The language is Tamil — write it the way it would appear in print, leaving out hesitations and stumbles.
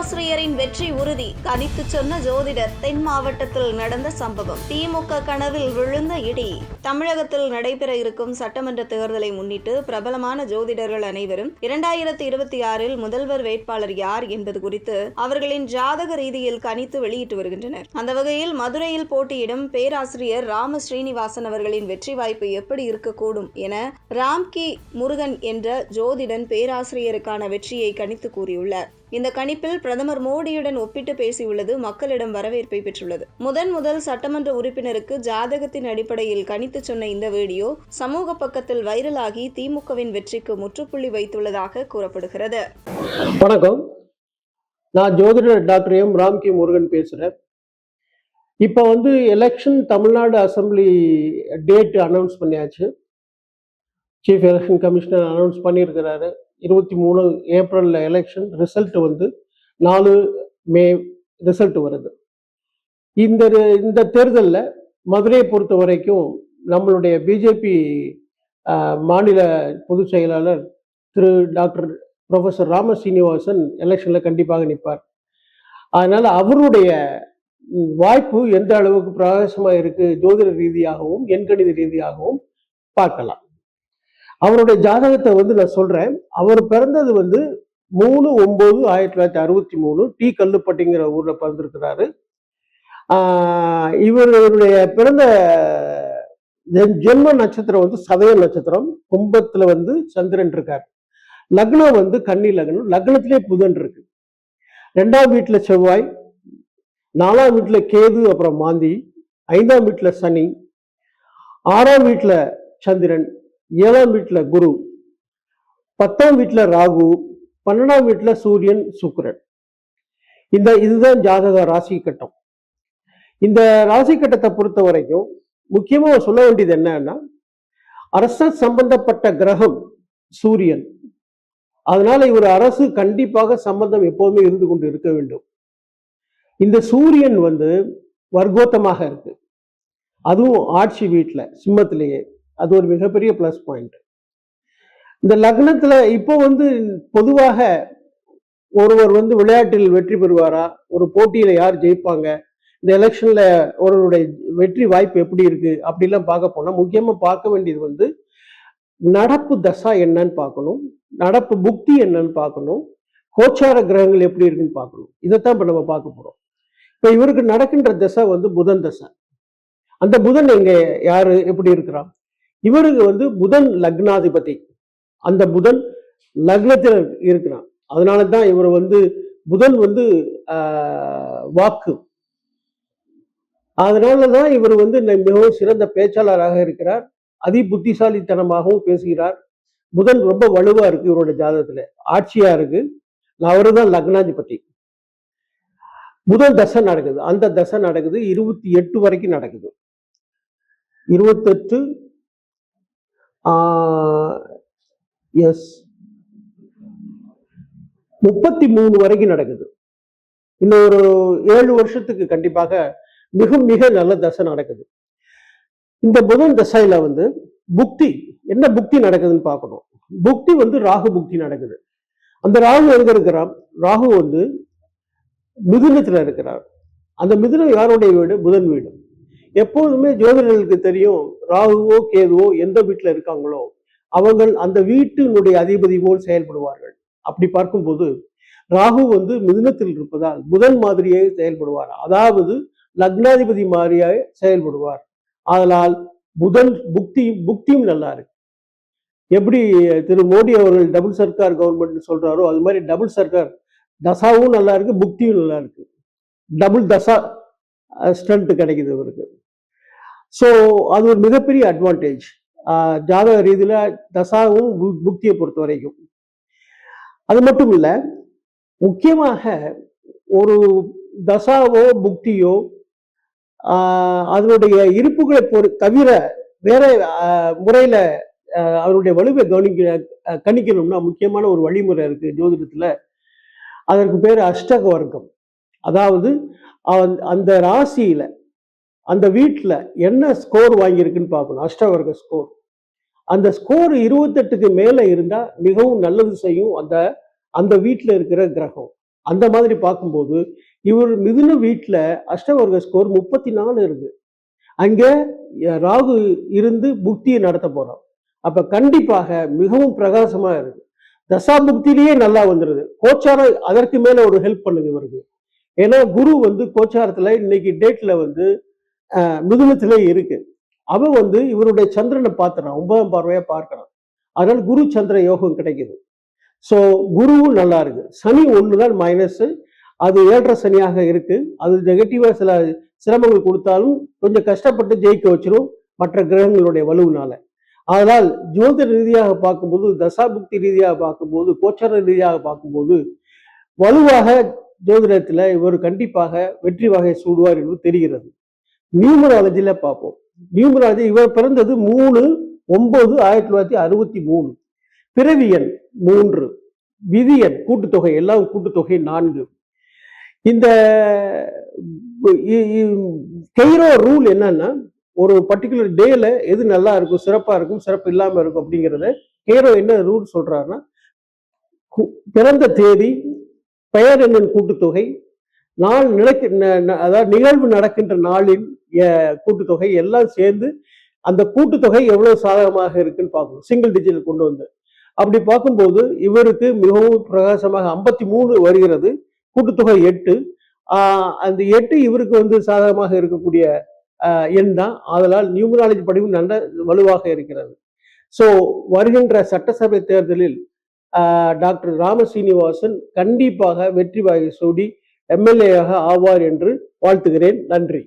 பேராசிரியரின் வெற்றி உறுதி கணித்து சொன்ன ஜோதிடர். தென் மாவட்டத்தில் நடந்த சம்பவம். திமுக கனவில் விழுந்த இடி. தமிழகத்தில் நடைபெற இருக்கும் சட்டமன்ற தேர்தலை முன்னிட்டு பிரபலமான ஜோதிடர்கள் அனைவரும் 2026 முதல்வர் வேட்பாளர் யார் என்பது குறித்து அவர்களின் ஜாதக ரீதியில் கணித்து வெளியிட்டு வருகின்றனர். அந்த வகையில் மதுரையில் போட்டியிடும் பேராசிரியர் ராம ஸ்ரீனிவாசன் அவர்களின் வெற்றி வாய்ப்பு எப்படி இருக்கக்கூடும் என ராம்கி முருகன் என்ற ஜோதிடன் பேராசிரியருக்கான வெற்றியை கணித்து கூறியுள்ளார். இந்த கணிப்பில் பிரதமர் மோடியுடன் ஒப்பிட்டு பேசியுள்ளது மக்களிடம் வரவேற்பை பெற்றுள்ளது. முதல் சட்டமன்ற உறுப்பினருக்கு ஜாதகத்தின் அடிப்படையில் கணித்து சொன்ன இந்த வீடியோ சமூக பக்கத்தில் வைரலாகி திமுகவின் வெற்றிக்கு முற்றுப்புள்ளி வைத்துள்ளதாக கூறப்படுகிறது. வணக்கம், நான் ஜோதிடர் டாக்டர் எம் ராம்கி முருகன் பேசுறேன். இப்போ election Tamil Nadu assembly date announce பண்ணியாச்சு. சீஃப் எலெக்ஷன் கமிஷனர் அனௌன்ஸ் பண்ணியிருக்கிறாரு. 23 ஏப்ரலில் எலெக்ஷன் ரிசல்ட் 4 மே ரிசல்ட் வருது. இந்த தேர்தலில் மதுரையை பொறுத்த வரைக்கும் நம்மளுடைய பிஜேபி மாநில பொதுச் செயலாளர் திரு டாக்டர் ப்ரொஃபஸர் ராம ஸ்ரீனிவாசன் எலெக்ஷனில் கண்டிப்பாக நிற்பார். அதனால் அவருடைய வாய்ப்பு எந்த அளவுக்கு பிரகாசமாக இருக்குது ஜோதிட ரீதியாகவும் எண்கணித ரீதியாகவும் பார்க்கலாம். அவருடைய ஜாதகத்தை நான் சொல்றேன். அவர் பிறந்தது 3/9/1963 டி கல்லுப்பட்டிங்கிற ஊர்ல பிறந்திருக்கிறாரு. இவருடைய பிறந்த ஜென்ம நட்சத்திரம் சதய நட்சத்திரம். கும்பத்துல சந்திரன் இருக்கார். லக்னம் கன்னி லக்னம். லக்னத்திலே புதன் இருக்கு. 2ஆம் வீட்டுல செவ்வாய், 4ஆம் வீட்டுல கேது, அப்புறம் மாந்தி, 5ஆம் வீட்டுல சனி, 6ஆம் வீட்டுல சந்திரன், 7ஆம் வீட்டுல குரு, 10ஆம் வீட்டுல ராகு, 12ஆம் வீட்டுல சூரியன், சுக்கிரன். இதுதான் ஜாதக ராசி கட்டம். இந்த ராசி கட்டத்தை பொறுத்த வரைக்கும் முக்கியமா சொல்ல வேண்டியது என்னன்னா, அரச சம்பந்தப்பட்ட கிரகம் சூரியன். அதனால இவர் அரசு கண்டிப்பாக சம்பந்தம் எப்போதுமே இருந்து கொண்டு இருக்க வேண்டும். இந்த சூரியன் வர்க்கோத்தமாக இருக்கு. அதுவும் ஆட்சி வீட்டுல சிம்மத்திலேயே. அது ஒரு மிகப்பெரிய பிளஸ் பாயிண்ட். இந்த லக்னத்துல இப்போ பொதுவாக ஒருவர் விளையாட்டில் வெற்றி பெறுவாரா, ஒரு போட்டியில யார் ஜெயிப்பாங்க, இந்த எலெக்ஷன்ல ஒருவருடைய வெற்றி வாய்ப்பு எப்படி இருக்கு அப்படிலாம் பார்க்க போனா முக்கியமா பார்க்க வேண்டியது நடப்பு தசா என்னன்னு பார்க்கணும், நடப்பு புக்தி என்னன்னு பார்க்கணும், கோச்சார கிரகங்கள் எப்படி இருக்குன்னு பார்க்கணும். இதைத்தான் இப்ப நம்ம பார்க்க போறோம். இப்ப இவருக்கு நடக்கின்ற தசை புதன் தசை. அந்த புதன் எங்க யாரு எப்படி இருக்கிறான்? இவருக்கு புதன் லக்னாதிபதி. அந்த புதன் லக்னத்தில் இருக்கிறான். அதனாலதான் இவர் புதன் வாக்கு. அதனாலதான் இவர் மிகவும் சிறந்த பேச்சாளராக இருக்கிறார். அதி புத்திசாலித்தனமாகவும் பேசுகிறார். புதன் ரொம்ப வலுவா இருக்கு இவருடைய ஜாதகத்துல, ஆட்சியா இருக்கு. அவருதான் லக்னாதிபதி. புதன் தசை நடக்குது. அந்த தசை நடக்குது 28 வரைக்கும் நடக்குது. 28 33 வரைக்கும் நடக்குது. இன்னும் ஒரு 7 வருஷத்துக்கு கண்டிப்பாக மிக நல்ல தசை நடக்குது. இந்த புதன் தசையில புக்தி என்ன புக்தி நடக்குதுன்னு பார்க்கணும். புக்தி ராகு புக்தி நடக்குது. அந்த ராகு எங்க இருக்கிறார்? ராகு மிதுனத்துல இருக்கிறார். அந்த மிதுனம் யாருடைய வீடு? புதன் வீடு. எப்போதுமே ஜோதிடர்களுக்கு தெரியும், ராகுவோ கேதுவோ எந்த வீட்டுல இருக்காங்களோ அவங்கள் அந்த வீட்டினுடைய அதிபதி போல் செயல்படுவார்கள். அப்படி பார்க்கும்போது ராகு மிதுனத்தில் இருப்பதால் புதன் மாதிரியே செயல்படுவார். அதாவது லக்னாதிபதி மாதிரியாக செயல்படுவார். அதனால் புதன் புக்தியும் நல்லா இருக்கு. எப்படி திரு மோடி அவர்கள் டபுள் சர்க்கார் கவர்மெண்ட் சொல்றாரோ அது மாதிரி டபுள் சர்க்கார் தசாவும் நல்லா இருக்கு, புக்தியும் நல்லா இருக்கு. டபுள் தசா ஸ்ட்ரென்த் கிடைக்குது இவருக்கு. ஸோ அது ஒரு மிகப்பெரிய அட்வான்டேஜ் ஜாதக ரீதியில தசாவும் புக்தியை பொறுத்த வரைக்கும். அது மட்டும் இல்லை, முக்கியமாக ஒரு தசாவோ புக்தியோ அதனுடைய இருப்புகளை தவிர வேற முறையில அவருடைய வலுவை கணிக்கணும்னா முக்கியமான ஒரு வழிமுறை இருக்கு ஜோதிடத்துல. அதற்கு பேர் அஷ்டக வர்க்கம். அதாவது அந்த ராசியில அந்த வீட்டில் என்ன ஸ்கோர் வாங்கியிருக்குன்னு பார்க்கணும். அஷ்டவர்க்க ஸ்கோர். அந்த ஸ்கோர் 28க்கு மேலே இருந்தால் மிகவும் நல்லது செய்யும் அந்த வீட்டில் இருக்கிற கிரகம். அந்த மாதிரி பார்க்கும்போது இவர் மிதுன வீட்டுல அஷ்டவர்க்க ஸ்கோர் 34 இருக்கு. அங்க ராகு இருந்து புக்தியை நடத்த போறோம். அப்ப கண்டிப்பாக மிகவும் பிரகாசமா இருக்கு. தசா புக்தியிலேயே நல்லா வந்துருது. கோச்சாரம் அதற்கு மேல ஒரு ஹெல்ப் பண்ணுது இவருக்கு. ஏன்னா குரு வந்து கோச்சாரத்துல இன்னைக்கு டேட்ல வந்து மிதுனத்திலே இருக்கு. அவன் வந்து இவருடைய சந்திரனை பார்த்துறான், 9ஆம் பார்வையா பார்க்கிறான். அதனால குரு சந்திர யோகம் கிடைக்குது. ஸோ குருவும் நல்லா இருக்கு. சனி ஒண்ணுதான் மைனஸ், அது 7.5 சனியாக இருக்கு. அது நெகட்டிவா சில சிரமங்கள் கொடுத்தாலும் கொஞ்சம் கஷ்டப்பட்டு ஜெயிக்க வச்சிரும் மற்ற கிரகங்களுடைய வலுவினால. அதனால் ஜோதிட ரீதியாக பார்க்கும்போது, தசாபுக்தி ரீதியாக பார்க்கும்போது, கோச்சார ரீதியாக பார்க்கும்போது வலுவாக ஜோதிடத்துல இவர் கண்டிப்பாக வெற்றி வகை சூடுவார் என்று தெரிகிறது. நியூமராலஜில பார்ப்போம். நியூமராலஜி இவர் பிறந்தது 3/9/1963. பிறவி எண் 3, விதி எண் கூட்டுத்தொகை எல்லாம் கூட்டுத்தொகை 4. இந்த கெய்ரோ ரூல் என்னன்னா, ஒரு பர்டிகுலர் டேல எது நல்லா இருக்கும், சிறப்பா இருக்கும், சிறப்பு இல்லாம இருக்கும் அப்படிங்கிறத கெய்ரோ என்ன ரூல் சொல்றாருன்னா, பிறந்த தேதி, பெயர் எண்ணின் கூட்டுத்தொகை, நாள் அதாவது நிகழ்வு நடக்கின்ற நாளின் கூட்டுத்தொகை எல்லாம் சேர்ந்து அந்த கூட்டுத்தொகை எவ்வளவு சாதகமாக இருக்குன்னு பார்க்கணும். சிங்கிள் டிஜிட் கொண்டு வந்து அப்படி பார்க்கும்போது இவருக்கு மிகவும் பிரகாசமாக 53 வருகிறது. கூட்டுத்தொகை 8. அந்த 8 இவருக்கு வந்து சாதகமாக இருக்கக்கூடிய எண் தான். அதனால் நியூமராலஜி படிவு நல்ல வலுவாக இருக்கிறது. ஸோ வருகின்ற சட்டசபை தேர்தலில் டாக்டர் ராமசீனிவாசன் கண்டிப்பாக வெற்றி வாகை சூடி எம்எல்ஏ ஆக ஆவார் என்று வாழ்த்துகிறேன். நன்றி.